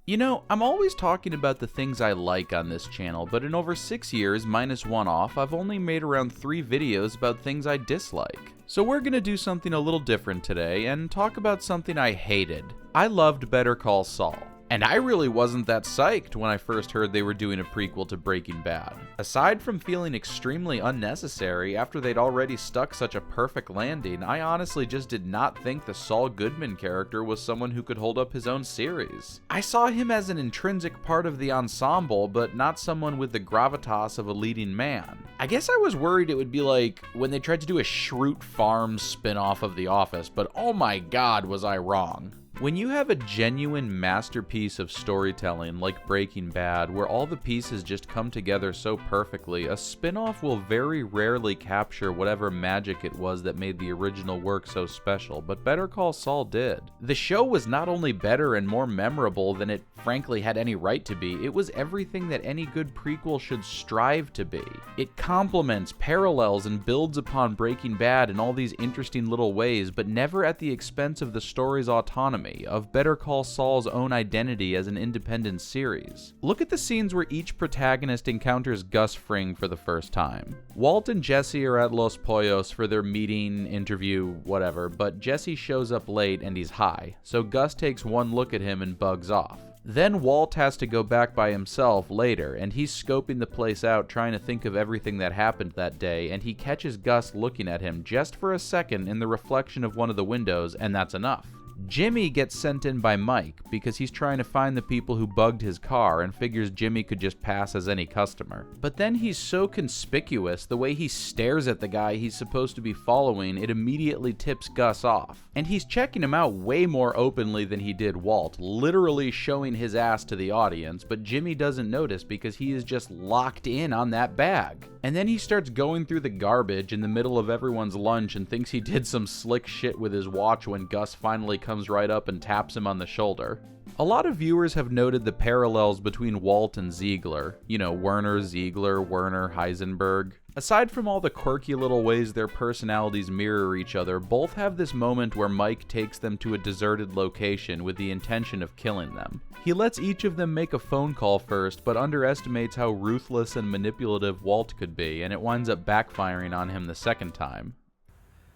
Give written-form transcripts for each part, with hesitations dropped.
You know, I'm always talking about the things I like on this channel, but in over 6 years, minus one off, I've only made around 3 videos about things I dislike. So we're gonna do something a little different today, and talk about something I hated. I loved Better Call Saul. And I really wasn't that psyched when I first heard they were doing a prequel to Breaking Bad. Aside from feeling extremely unnecessary after they'd already stuck such a perfect landing, I honestly just did not think the Saul Goodman character was someone who could hold up his own series. I saw him as an intrinsic part of the ensemble, but not someone with the gravitas of a leading man. I guess I was worried it would be like when they tried to do a Schrute Farms spin-off of The Office, but oh my god was I wrong. When you have a genuine masterpiece of storytelling like Breaking Bad, where all the pieces just come together so perfectly, a spin-off will very rarely capture whatever magic it was that made the original work so special, but Better Call Saul did. The show was not only better and more memorable than it frankly had any right to be, it was everything that any good prequel should strive to be. It complements, parallels, and builds upon Breaking Bad in all these interesting little ways, but never at the expense of the story's autonomy, of Better Call Saul's own identity as an independent series. Look at the scenes where each protagonist encounters Gus Fring for the first time. Walt and Jesse are at Los Pollos for their meeting, interview, whatever, but Jesse shows up late and he's high, so Gus takes one look at him and bugs off. Then Walt has to go back by himself later, and he's scoping the place out trying to think of everything that happened that day, and he catches Gus looking at him just for a second in the reflection of one of the windows, and that's enough. Jimmy gets sent in by Mike because he's trying to find the people who bugged his car and figures Jimmy could just pass as any customer. But then he's so conspicuous, the way he stares at the guy he's supposed to be following, it immediately tips Gus off. And he's checking him out way more openly than he did Walt, literally showing his ass to the audience, but Jimmy doesn't notice because he is just locked in on that bag. And then he starts going through the garbage in the middle of everyone's lunch and thinks he did some slick shit with his watch when Gus finally comes right up and taps him on the shoulder. A lot of viewers have noted the parallels between Walt and Ziegler. You know, Werner, Ziegler, Werner, Heisenberg. Aside from all the quirky little ways their personalities mirror each other, both have this moment where Mike takes them to a deserted location with the intention of killing them. He lets each of them make a phone call first, but underestimates how ruthless and manipulative Walt could be, and it winds up backfiring on him the second time.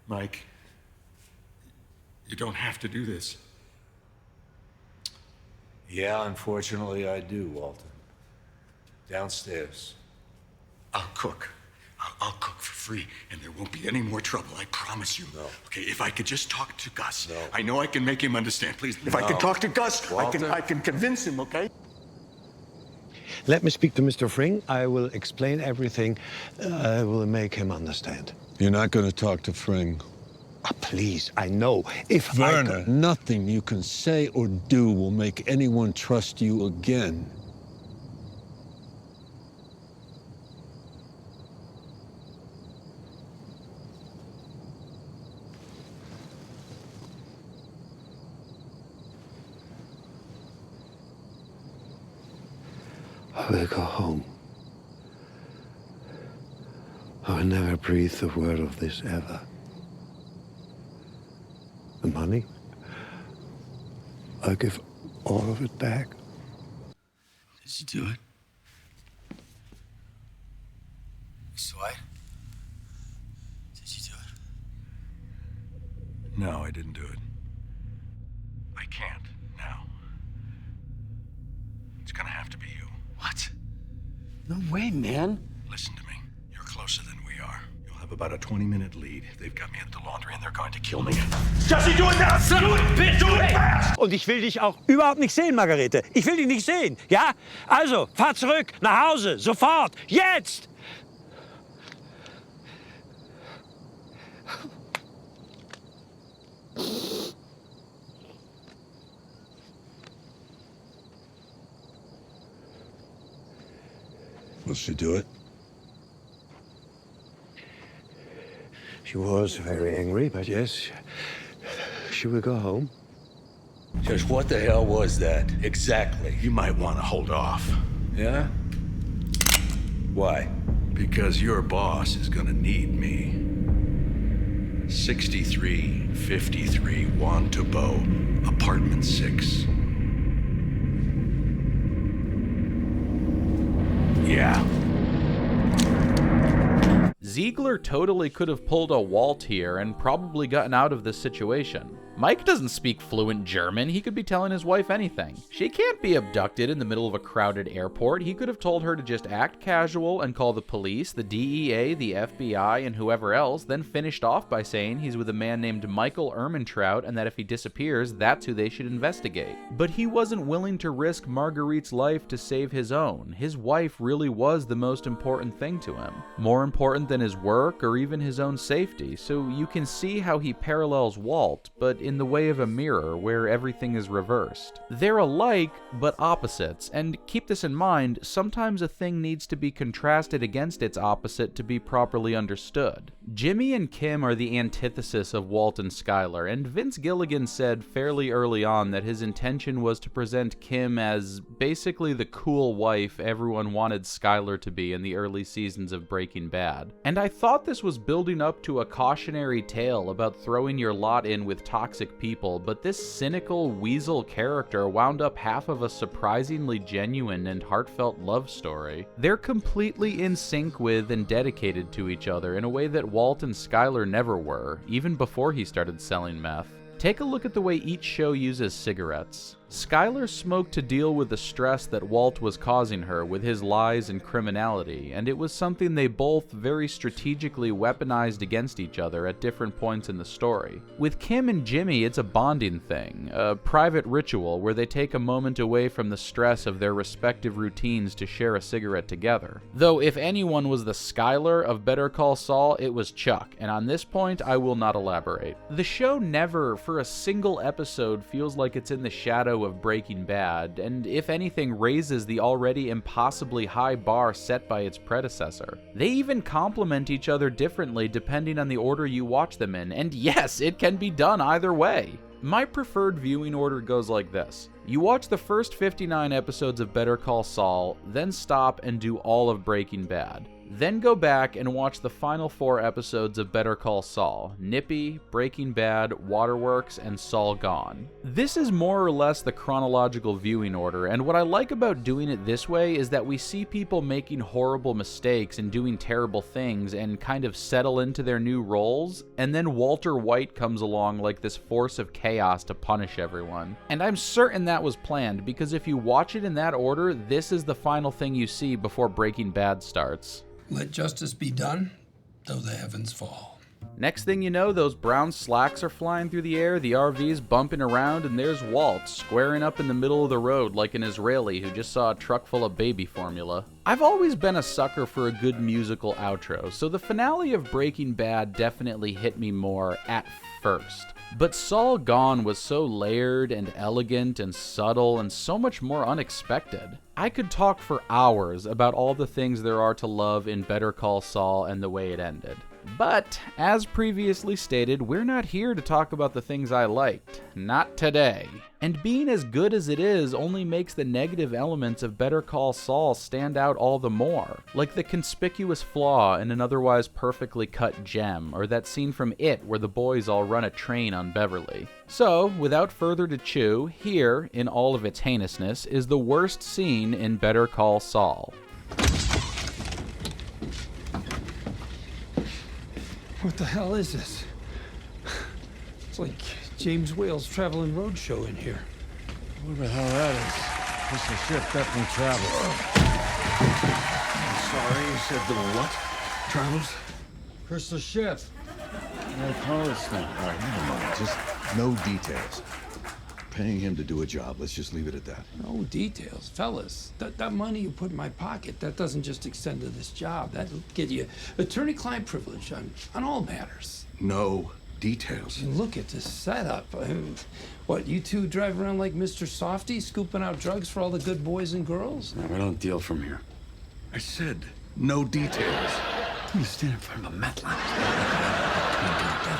Mike, you don't have to do this. Yeah, unfortunately I do, Walter. Downstairs. I'll cook. I'll cook for free, and there won't be any more trouble, I promise you. No. Okay, if I could just talk to Gus. No. I know I can make him understand, please. If I No. can talk to Gus, Walter. I can convince him, okay? Let me speak to Mr. Fring. I will explain everything. I will make him understand. You're not going to talk to Fring. Ah, please, I know. If Werner, nothing you can say or do will make anyone trust you again. I will go home. I will never breathe a word of this ever. The money, I'll give all of it back. Did you do it? What? Did you do it? No, I didn't do it. I can't now. It's gonna have to be you. What? No way, man. Listen to me. You're closer than we are. You'll have about a 20-minute lead. They've got me at the laundry and they're going to kill me. Jesse, do it now! Do it! Do it fast! Und ich will dich auch überhaupt nicht sehen, Margarete. Ich will dich nicht sehen, ja? Also, fahr zurück, nach Hause, sofort, jetzt! Will she do it? She was very angry, but yes, she will go home. Just what the hell was that, exactly? You might want to hold off. Yeah? Why? Because your boss is gonna need me. 6353 Juan Tabo, apartment 6. Ziegler totally could have pulled a Walt here and probably gotten out of this situation. Mike doesn't speak fluent German, he could be telling his wife anything. She can't be abducted in the middle of a crowded airport, he could have told her to just act casual and call the police, the DEA, the FBI, and whoever else, then finished off by saying he's with a man named Michael Ehrmantraut and that if he disappears, that's who they should investigate. But he wasn't willing to risk Marguerite's life to save his own. His wife really was the most important thing to him. More important than his work or even his own safety, so you can see how he parallels Walt, but in the way of a mirror where everything is reversed. They're alike, but opposites, and keep this in mind, sometimes a thing needs to be contrasted against its opposite to be properly understood. Jimmy and Kim are the antithesis of Walt and Skyler, and Vince Gilligan said fairly early on that his intention was to present Kim as basically the cool wife everyone wanted Skyler to be in the early seasons of Breaking Bad. And I thought this was building up to a cautionary tale about throwing your lot in with toxic people, but this cynical weasel character wound up half of a surprisingly genuine and heartfelt love story. They're completely in sync with and dedicated to each other in a way that Walt and Skyler never were, even before he started selling meth. Take a look at the way each show uses cigarettes. Skyler smoked to deal with the stress that Walt was causing her with his lies and criminality, and it was something they both very strategically weaponized against each other at different points in the story. With Kim and Jimmy, it's a bonding thing, a private ritual where they take a moment away from the stress of their respective routines to share a cigarette together. Though if anyone was the Skyler of Better Call Saul, it was Chuck, and on this point I will not elaborate. The show never, for a single episode, feels like it's in the shadow of Breaking Bad, and if anything raises the already impossibly high bar set by its predecessor. They even complement each other differently depending on the order you watch them in, and yes, it can be done either way. My preferred viewing order goes like this. You watch the first 59 episodes of Better Call Saul, then stop and do all of Breaking Bad. Then go back and watch the final 4 episodes of Better Call Saul: Nippy, Breaking Bad, Waterworks, and Saul Gone. This is more or less the chronological viewing order, and what I like about doing it this way is that we see people making horrible mistakes and doing terrible things and kind of settle into their new roles, and then Walter White comes along like this force of chaos to punish everyone. And I'm certain that was planned, because if you watch it in that order, this is the final thing you see before Breaking Bad starts. Let justice be done, though the heavens fall. Next thing you know, those brown slacks are flying through the air, the RV's bumping around, and there's Walt squaring up in the middle of the road like an Israeli who just saw a truck full of baby formula. I've always been a sucker for a good musical outro, so the finale of Breaking Bad definitely hit me more at first. But Saul Gone was so layered and elegant and subtle and so much more unexpected. I could talk for hours about all the things there are to love in Better Call Saul and the way it ended. But, as previously stated, we're not here to talk about the things I liked. Not today. And being as good as it is only makes the negative elements of Better Call Saul stand out all the more. Like the conspicuous flaw in an otherwise perfectly cut gem, or that scene from It where the boys all run a train on Beverly. So, without further ado, here, in all of its heinousness, is the worst scene in Better Call Saul. What the hell is this? It's like James Whale's Traveling Roadshow in here. Whatever the hell that is. This is ship definitely travels. I'm sorry, you said the what? Travels? Crystal ship. No college thing. All right, never mind. Just no details. Paying him to do a job. Let's just leave it at that. No details. Fellas, that money you put in my pocket, that doesn't just extend to this job. That'll get you attorney-client privilege on all matters. No details. And look at this setup. I mean, what, you two drive around like Mr. Softy, scooping out drugs for all the good boys and girls? No, we don't deal from here. I said no details. You stand in front of a meth lab.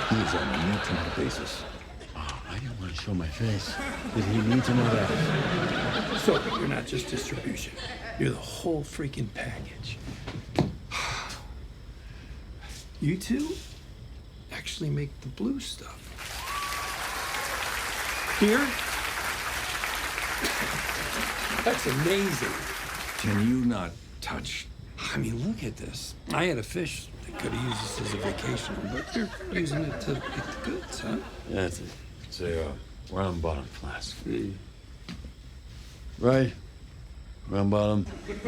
He was on a need-to-know basis. I didn't want to show my face. Did he need to know that? So, you're not just distribution. You're the whole freaking package. You two actually make the blue stuff. Here? That's amazing. Can you not touch I mean, look at this. I had a fish that could have used this as a vacation, but you're using it to get the goods, huh? Yeah, it's a round bottom flask. Right? Round bottom. I've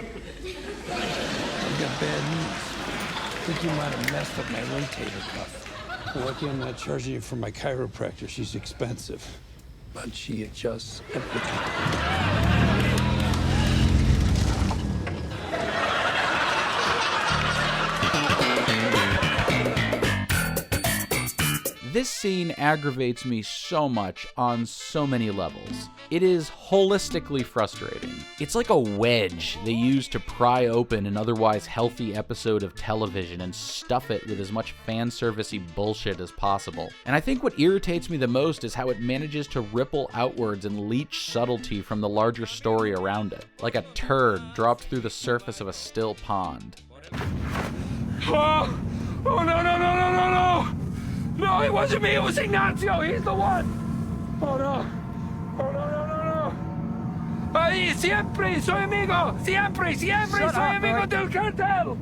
got bad news. I think you might have messed up my rotator cuff. Lucky I'm not charging you for my chiropractor. She's expensive, but she adjusts everything. This scene aggravates me so much on so many levels. It is holistically frustrating. It's like a wedge they use to pry open an otherwise healthy episode of television and stuff it with as much fan servicey bullshit as possible. And I think what irritates me the most is how it manages to ripple outwards and leach subtlety from the larger story around it, like a turd dropped through the surface of a still pond. Oh, no, no, no, no, no, no! No, it wasn't me, it was Ignacio, he's the one! Oh no, oh no, no, no, no! Ay, siempre soy amigo, siempre soy amigo del cartel!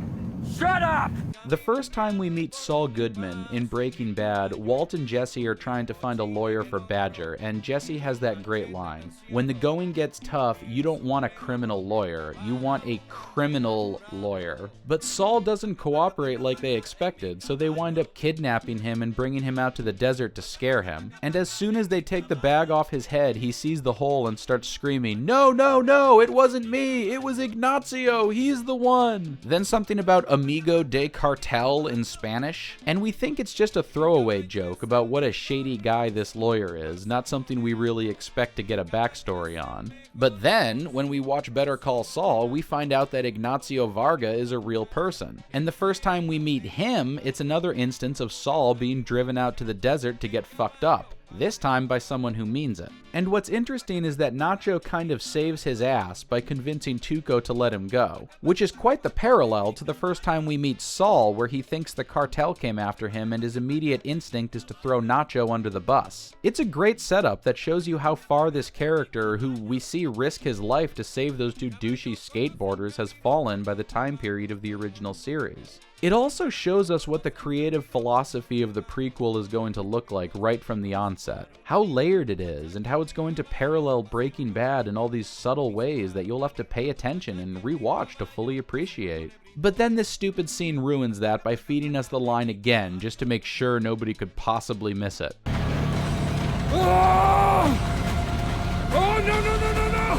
Shut up! The first time we meet Saul Goodman in Breaking Bad, Walt and Jesse are trying to find a lawyer for Badger, and Jesse has that great line. When the going gets tough, you don't want a criminal lawyer, you want a criminal lawyer. But Saul doesn't cooperate like they expected, so they wind up kidnapping him and bringing him out to the desert to scare him. And as soon as they take the bag off his head, he sees the hole and starts screaming, "No, no, no, it wasn't me, it was Ignacio, he's the one!" Then something about Amigo de Cartel in Spanish, and we think it's just a throwaway joke about what a shady guy this lawyer is, not something we really expect to get a backstory on. But then, when we watch Better Call Saul, we find out that Ignacio Varga is a real person. And the first time we meet him, it's another instance of Saul being driven out to the desert to get fucked up. This time by someone who means it. And what's interesting is that Nacho kind of saves his ass by convincing Tuco to let him go, which is quite the parallel to the first time we meet Saul, where he thinks the cartel came after him and his immediate instinct is to throw Nacho under the bus. It's a great setup that shows you how far this character, who we see risk his life to save those two douchey skateboarders, has fallen by the time period of the original series. It also shows us what the creative philosophy of the prequel is going to look like right from the onset. How layered it is, and how it's going to parallel Breaking Bad in all these subtle ways that you'll have to pay attention and rewatch to fully appreciate. But then this stupid scene ruins that by feeding us the line again, just to make sure nobody could possibly miss it. Oh! Oh, no, no, no, no, no!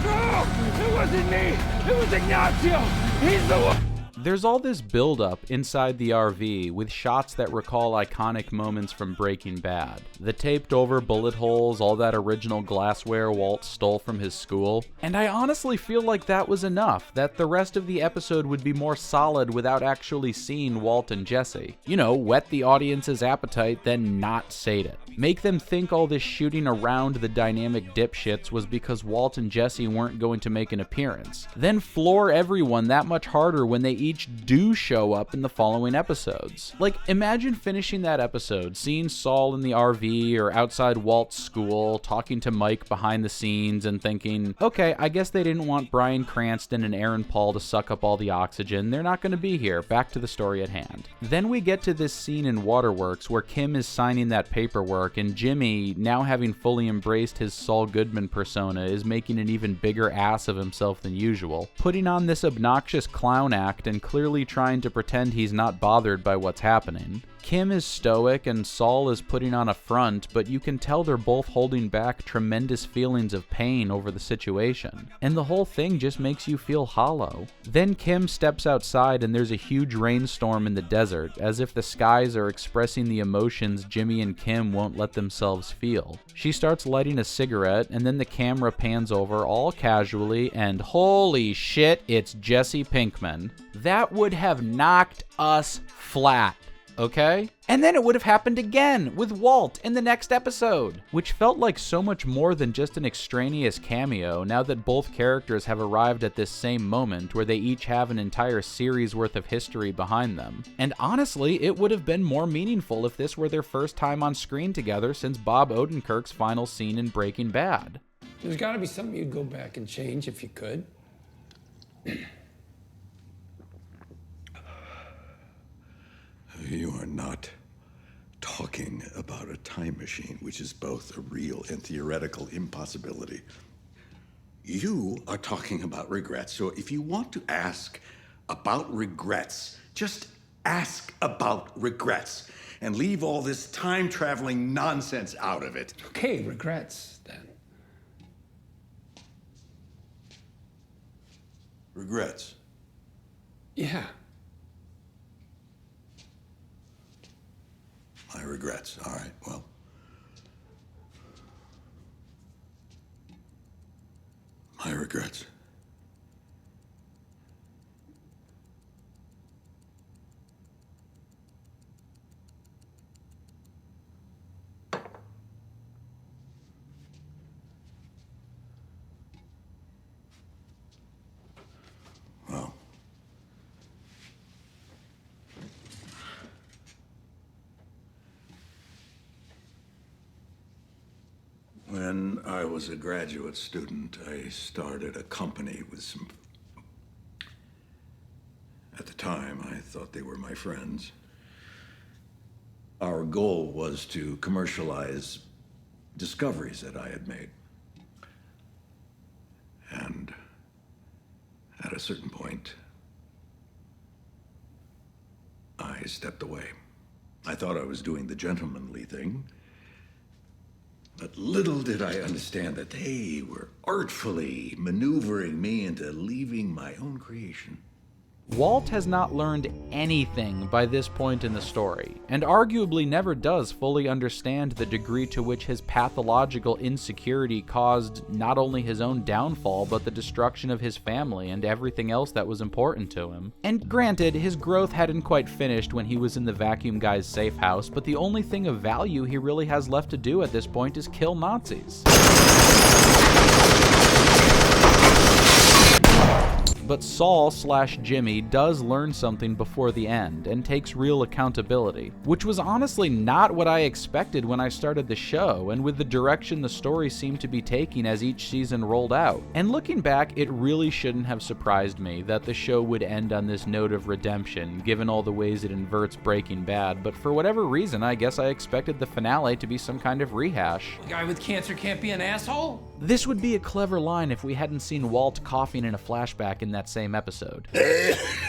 No! It wasn't me! It was Ignacio! He's the one! There's all this build-up inside the RV with shots that recall iconic moments from Breaking Bad. The taped-over bullet holes, all that original glassware Walt stole from his school. And I honestly feel like that was enough, that the rest of the episode would be more solid without actually seeing Walt and Jesse. You know, whet the audience's appetite, then not sate it. Make them think all this shooting around the dynamic dipshits was because Walt and Jesse weren't going to make an appearance. Then floor everyone that much harder when they each do show up in the following episodes. Like, imagine finishing that episode, seeing Saul in the RV or outside Walt's school, talking to Mike behind the scenes and thinking, okay, I guess they didn't want Bryan Cranston and Aaron Paul to suck up all the oxygen, they're not going to be here, back to the story at hand. Then we get to this scene in Waterworks where Kim is signing that paperwork and Jimmy, now having fully embraced his Saul Goodman persona, is making an even bigger ass of himself than usual, putting on this obnoxious clown act and clearly trying to pretend he's not bothered by what's happening. Kim is stoic and Saul is putting on a front, but you can tell they're both holding back tremendous feelings of pain over the situation. And the whole thing just makes you feel hollow. Then Kim steps outside and there's a huge rainstorm in the desert, as if the skies are expressing the emotions Jimmy and Kim won't let themselves feel. She starts lighting a cigarette and then the camera pans over all casually and holy shit, it's Jesse Pinkman. That would have knocked us flat. Okay? And then it would have happened again with Walt in the next episode, which felt like so much more than just an extraneous cameo now that both characters have arrived at this same moment where they each have an entire series worth of history behind them. And honestly, it would have been more meaningful if this were their first time on screen together since Bob Odenkirk's final scene in Breaking Bad. There's got to be something you'd go back and change if you could. You are not talking about a time machine, which is both a real and theoretical impossibility. You are talking about regrets. So if you want to ask about regrets, just ask about regrets and leave all this time-traveling nonsense out of it. Okay, regrets, then. Regrets? Yeah. My regrets. All right, well. My regrets. Well. When I was a graduate student, I started a company with some... At the time, I thought they were my friends. Our goal was to commercialize discoveries that I had made. And at a certain point, I stepped away. I thought I was doing the gentlemanly thing. But little did I understand that they were artfully maneuvering me into leaving my own creation. Walt has not learned anything by this point in the story, and arguably never does fully understand the degree to which his pathological insecurity caused not only his own downfall, but the destruction of his family and everything else that was important to him. And granted, his growth hadn't quite finished when he was in the vacuum guy's safe house, but the only thing of value he really has left to do at this point is kill Nazis. But Saul/Jimmy does learn something before the end and takes real accountability, which was honestly not what I expected when I started the show and with the direction the story seemed to be taking as each season rolled out. And looking back, it really shouldn't have surprised me that the show would end on this note of redemption, given all the ways it inverts Breaking Bad, but for whatever reason, I guess I expected the finale to be some kind of rehash. A guy with cancer can't be an asshole? This would be a clever line if we hadn't seen Walt coughing in a flashback in that same episode.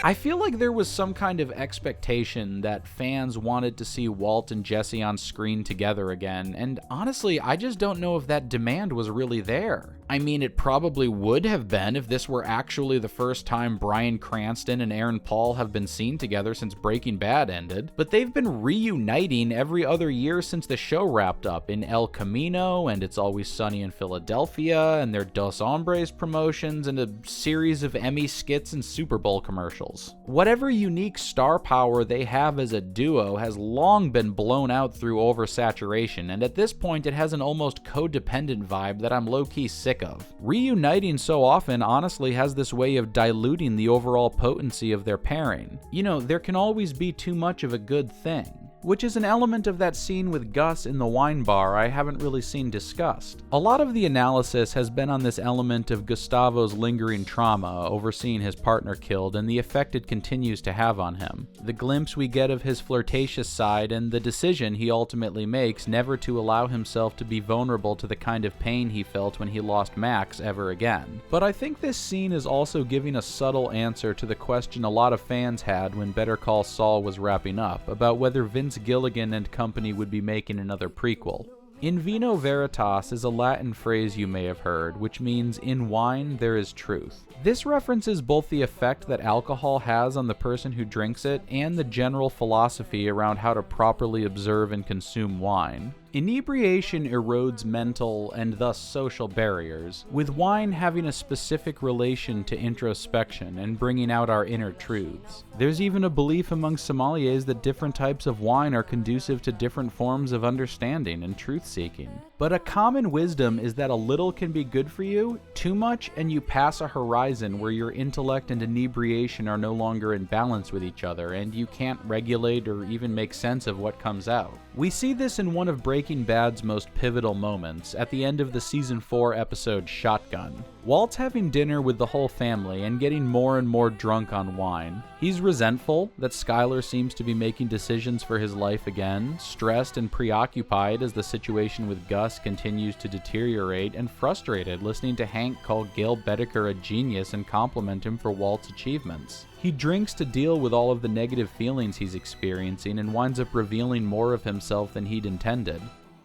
I feel like there was some kind of expectation that fans wanted to see Walt and Jesse on screen together again, and honestly, I just don't know if that demand was really there. I mean, it probably would have been if this were actually the first time Bryan Cranston and Aaron Paul have been seen together since Breaking Bad ended, but they've been reuniting every other year since the show wrapped up in El Camino, and It's Always Sunny in Philadelphia, and their Dos Hombres promotions, and a series of Emmy skits and Super Bowl commercials. Whatever unique star power they have as a duo has long been blown out through oversaturation, and at this point it has an almost codependent vibe that I'm low-key sick of. Reuniting so often honestly has this way of diluting the overall potency of their pairing. You know, there can always be too much of a good thing, which is an element of that scene with Gus in the wine bar I haven't really seen discussed. A lot of the analysis has been on this element of Gustavo's lingering trauma over seeing his partner killed and the effect it continues to have on him, the glimpse we get of his flirtatious side, and the decision he ultimately makes never to allow himself to be vulnerable to the kind of pain he felt when he lost Max ever again. But I think this scene is also giving a subtle answer to the question a lot of fans had when Better Call Saul was wrapping up, about whether Vince Gilligan and company would be making another prequel. In vino veritas is a Latin phrase you may have heard, which means in wine there is truth. This references both the effect that alcohol has on the person who drinks it and the general philosophy around how to properly observe and consume wine. Inebriation erodes mental and thus social barriers, with wine having a specific relation to introspection and bringing out our inner truths. There's even a belief among sommeliers that different types of wine are conducive to different forms of understanding and truth-seeking. But a common wisdom is that a little can be good for you, too much and you pass a horizon where your intellect and inebriation are no longer in balance with each other and you can't regulate or even make sense of what comes out. We see this in one of Breaking Bad's most pivotal moments, at the end of the Season 4 episode Shotgun. Walt's having dinner with the whole family and getting more and more drunk on wine. He's resentful that Skylar seems to be making decisions for his life again, stressed and preoccupied as the situation with Gus continues to deteriorate, and frustrated listening to Hank call Gail Bedecker a genius and compliment him for Walt's achievements. He drinks to deal with all of the negative feelings he's experiencing and winds up revealing more of himself than he'd intended.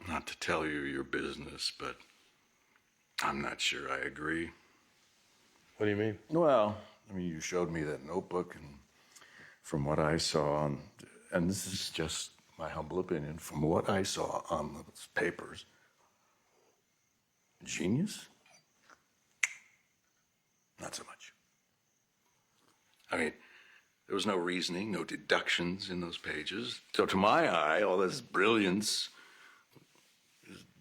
Not to tell you your business, but I'm not sure I agree. What do you mean? Well, I mean, you showed me that notebook, and from what I saw, and this is just my humble opinion, from what I saw on those papers, genius? Not so much. I mean, there was no reasoning, no deductions in those pages. So to my eye, all this brilliance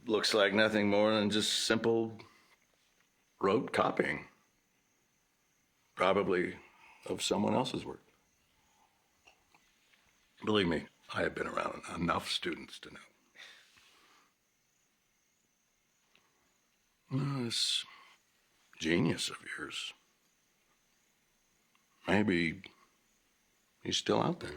looks like nothing more than just simple rote copying. Probably of someone else's work. Believe me, I have been around enough students to know. This genius of yours, maybe he's still out there.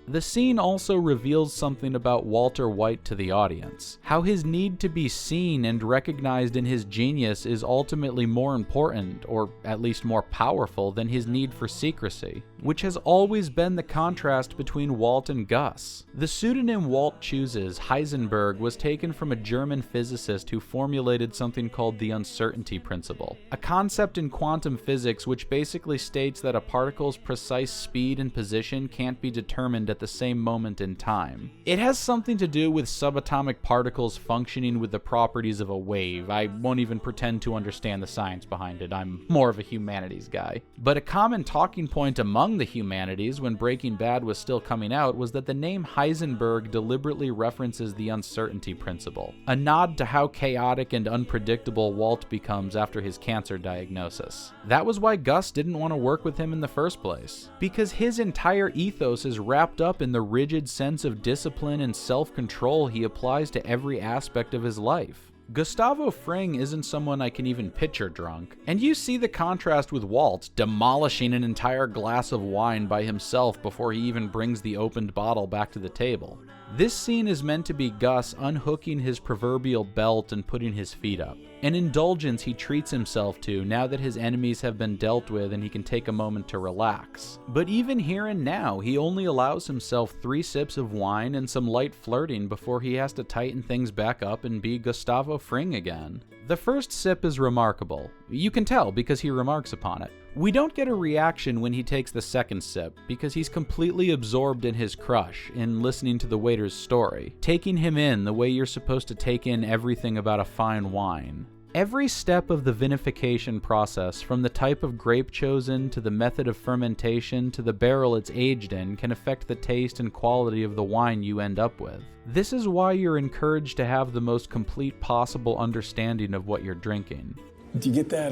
The scene also reveals something about Walter White to the audience, how his need to be seen and recognized in his genius is ultimately more important, or at least more powerful, than his need for secrecy, which has always been the contrast between Walt and Gus. The pseudonym Walt chooses, Heisenberg, was taken from a German physicist who formulated something called the uncertainty principle, a concept in quantum physics which basically states that a particle's precise speed and position can't be determined at the same moment in time. It has something to do with subatomic particles functioning with the properties of a wave. I won't even pretend to understand the science behind it. I'm more of a humanities guy. But a common talking point among the humanities when Breaking Bad was still coming out was that the name Heisenberg deliberately references the uncertainty principle, a nod to how chaotic and unpredictable Walt becomes after his cancer diagnosis. That was why Gus didn't want to work with him in the first place, because his entire ethos is wrapped up in the rigid sense of discipline and self-control he applies to every aspect of his life. Gustavo Fring isn't someone I can even picture drunk, and you see the contrast with Walt demolishing an entire glass of wine by himself before he even brings the opened bottle back to the table. This scene is meant to be Gus unhooking his proverbial belt and putting his feet up, an indulgence he treats himself to now that his enemies have been dealt with and he can take a moment to relax. But even here and now, he only allows himself 3 sips of wine and some light flirting before he has to tighten things back up and be Gustavo Fring again. The first sip is remarkable. You can tell because he remarks upon it. We don't get a reaction when he takes the second sip because he's completely absorbed in his crush, in listening to the waiter's story, taking him in the way you're supposed to take in everything about a fine wine. Every step of the vinification process, from the type of grape chosen to the method of fermentation to the barrel it's aged in, can affect the taste and quality of the wine you end up with. This is why you're encouraged to have the most complete possible understanding of what you're drinking. Do you get that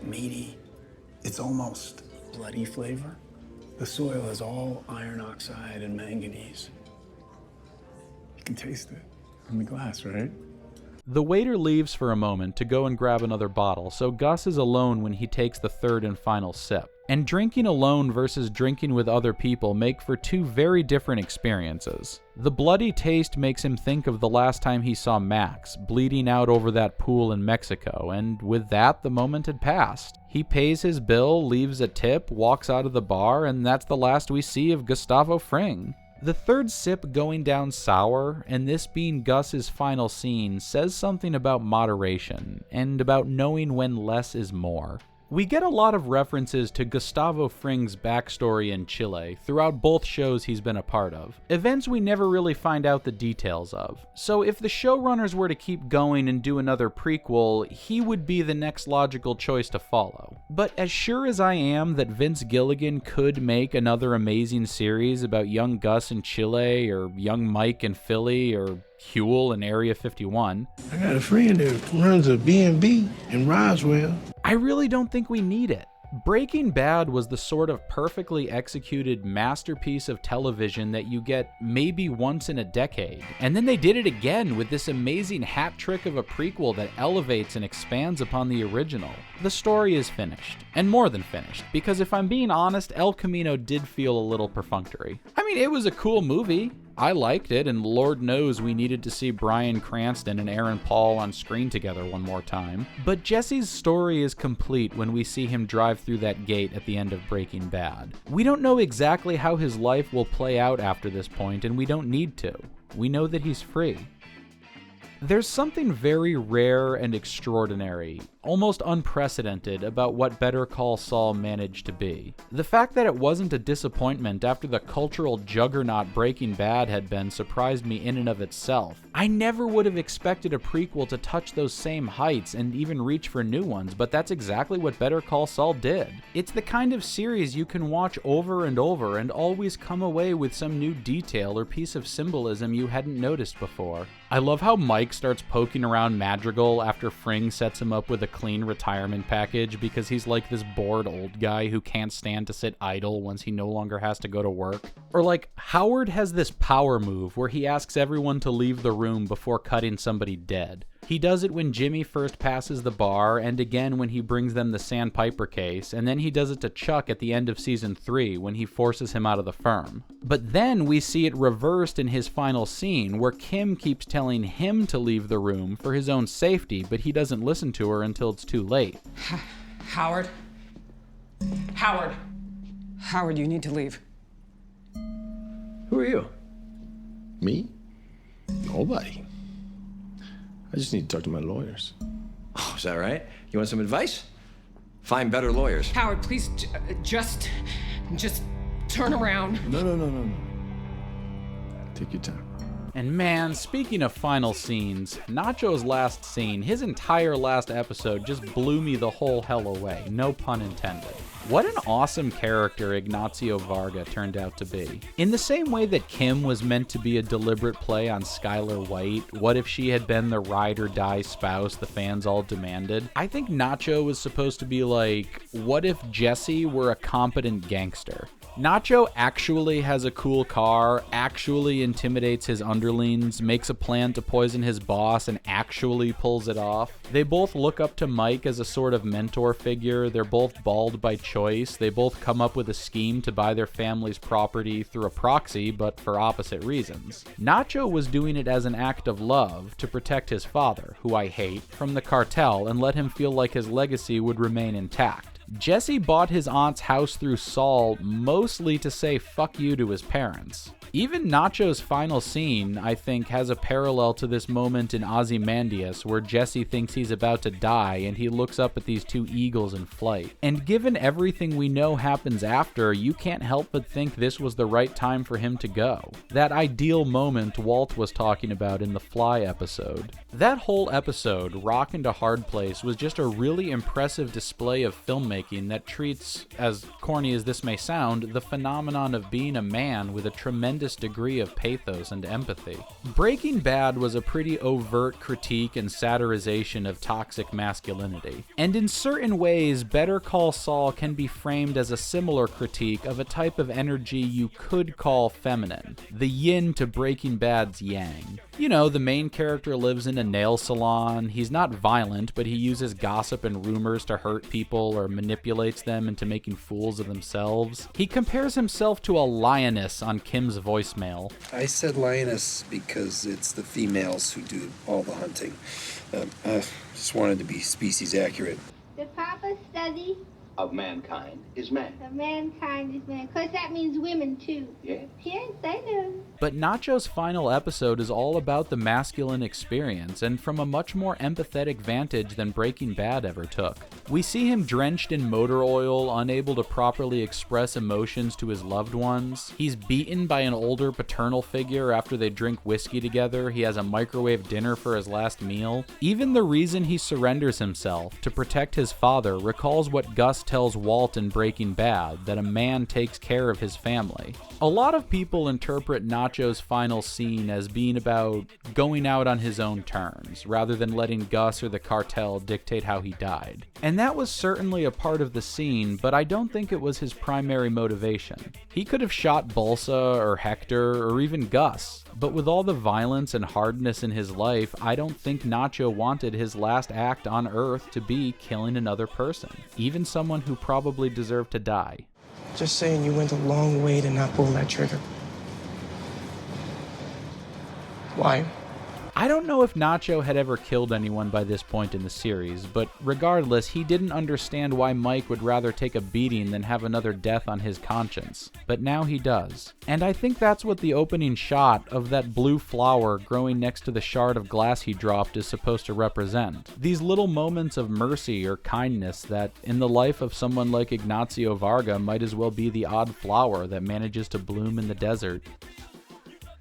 meaty, it's almost bloody flavor? The soil is all iron oxide and manganese. You can taste it in the glass, right? The waiter leaves for a moment to go and grab another bottle, so Gus is alone when he takes the third and final sip. And drinking alone versus drinking with other people make for 2 very different experiences. The bloody taste makes him think of the last time he saw Max, bleeding out over that pool in Mexico, and with that, the moment had passed. He pays his bill, leaves a tip, walks out of the bar, and that's the last we see of Gustavo Fring. The third sip going down sour, and this being Gus's final scene, says something about moderation, and about knowing when less is more. We get a lot of references to Gustavo Fring's backstory in Chile throughout both shows he's been a part of, events we never really find out the details of. So if the showrunners were to keep going and do another prequel, he would be the next logical choice to follow. But as sure as I am that Vince Gilligan could make another amazing series about young Gus in Chile, or young Mike in Philly, or Huel in Area 51. I got a friend that runs a B&B in Roswell. I really don't think we need it. Breaking Bad was the sort of perfectly executed masterpiece of television that you get maybe once in a decade. And then they did it again with this amazing hat trick of a prequel that elevates and expands upon the original. The story is finished, and more than finished, because if I'm being honest, El Camino did feel a little perfunctory. I mean, it was a cool movie. I liked it, and Lord knows we needed to see Bryan Cranston and Aaron Paul on screen together one more time. But Jesse's story is complete when we see him drive through that gate at the end of Breaking Bad. We don't know exactly how his life will play out after this point, and we don't need to. We know that he's free. There's something very rare and extraordinary, almost unprecedented, about what Better Call Saul managed to be. The fact that it wasn't a disappointment after the cultural juggernaut Breaking Bad had been surprised me in and of itself. I never would have expected a prequel to touch those same heights and even reach for new ones, but that's exactly what Better Call Saul did. It's the kind of series you can watch over and over and always come away with some new detail or piece of symbolism you hadn't noticed before. I love how Mike starts poking around Madrigal after Fring sets him up with a clean retirement package because he's like this bored old guy who can't stand to sit idle once he no longer has to go to work. Or like, Howard has this power move where he asks everyone to leave the room before cutting somebody dead. He does it when Jimmy first passes the bar, and again when he brings them the Sandpiper case, and then he does it to Chuck at the end of season 3 when he forces him out of the firm. But then we see it reversed in his final scene where Kim keeps telling him to leave the room for his own safety, but he doesn't listen to her until it's too late. Howard? Howard, you need to leave. Who are you? Me? Nobody. I just need to talk to my lawyers. Oh, is that right? You want some advice? Find better lawyers. Howard, please just turn around. No. Take your time. And man, speaking of final scenes, Nacho's last scene, his entire last episode just blew me the whole hell away, no pun intended. What an awesome character Ignacio Varga turned out to be. In the same way that Kim was meant to be a deliberate play on Skylar White, what if she had been the ride or die spouse the fans all demanded? I think Nacho was supposed to be like, what if Jesse were a competent gangster? Nacho actually has a cool car, actually intimidates his underlings, makes a plan to poison his boss, and actually pulls it off. They both look up to Mike as a sort of mentor figure. They're both bald by choice. They both come up with a scheme to buy their family's property through a proxy, but for opposite reasons. Nacho was doing it as an act of love to protect his father, who I hate, from the cartel and let him feel like his legacy would remain intact. Jesse bought his aunt's house through Saul mostly to say fuck you to his parents. Even Nacho's final scene, I think, has a parallel to this moment in Ozymandias where Jesse thinks he's about to die and he looks up at these two eagles in flight. And given everything we know happens after, you can't help but think this was the right time for him to go. That ideal moment Walt was talking about in the Fly episode. That whole episode, Rockin' to Hard Place, was just a really impressive display of filmmaking that treats, as corny as this may sound, the phenomenon of being a man with a tremendous degree of pathos and empathy. Breaking Bad was a pretty overt critique and satirization of toxic masculinity. And in certain ways, Better Call Saul can be framed as a similar critique of a type of energy you could call feminine, the yin to Breaking Bad's yang. You know, the main character lives in a nail salon. He's not violent, but he uses gossip and rumors to hurt people or manipulates them into making fools of themselves. He compares himself to a lioness on Kim's voicemail. I said lioness because it's the females who do all the hunting. I just wanted to be species accurate. Did Papa study? Of mankind is man. Of mankind is man. Because that means women, too. Yeah. Yes, I know. But Nacho's final episode is all about the masculine experience, and from a much more empathetic vantage than Breaking Bad ever took. We see him drenched in motor oil, unable to properly express emotions to his loved ones. He's beaten by an older paternal figure after they drink whiskey together. He has a microwave dinner for his last meal. Even the reason he surrenders himself, to protect his father, recalls what Gus tells Walt in Breaking Bad, that a man takes care of his family. A lot of people interpret Nacho's final scene as being about going out on his own terms, rather than letting Gus or the cartel dictate how he died. And And that was certainly a part of the scene, but I don't think it was his primary motivation. He could have shot Bulsa or Hector or even Gus, but with all the violence and hardness in his life, I don't think Nacho wanted his last act on Earth to be killing another person, even someone who probably deserved to die. Just saying you went a long way to not pull that trigger. Why? I don't know if Nacho had ever killed anyone by this point in the series, but regardless, he didn't understand why Mike would rather take a beating than have another death on his conscience. But now he does. And I think that's what the opening shot of that blue flower growing next to the shard of glass he dropped is supposed to represent. These little moments of mercy or kindness that, in the life of someone like Ignacio Varga, might as well be the odd flower that manages to bloom in the desert.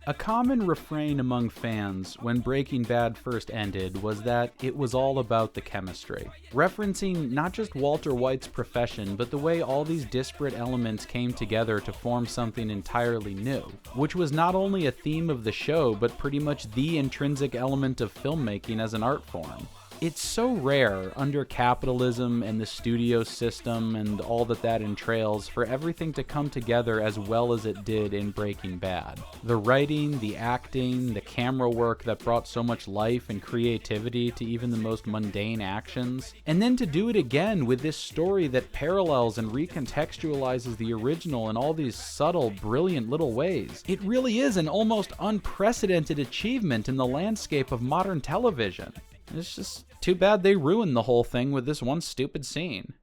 A common refrain among fans when Breaking Bad first ended was that it was all about the chemistry, referencing not just Walter White's profession, but the way all these disparate elements came together to form something entirely new, which was not only a theme of the show, but pretty much the intrinsic element of filmmaking as an art form. It's so rare under capitalism and the studio system and all that entrails for everything to come together as well as it did in Breaking Bad. The writing, the acting, the camera work that brought so much life and creativity to even the most mundane actions. And then to do it again with this story that parallels and recontextualizes the original in all these subtle, brilliant little ways. It really is an almost unprecedented achievement in the landscape of modern television. It's just too bad they ruined the whole thing with this one stupid scene.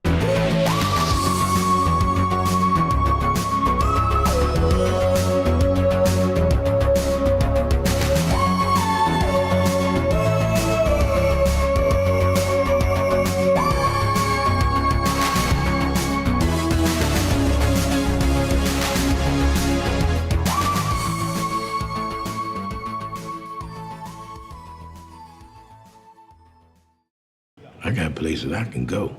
I got places I can go.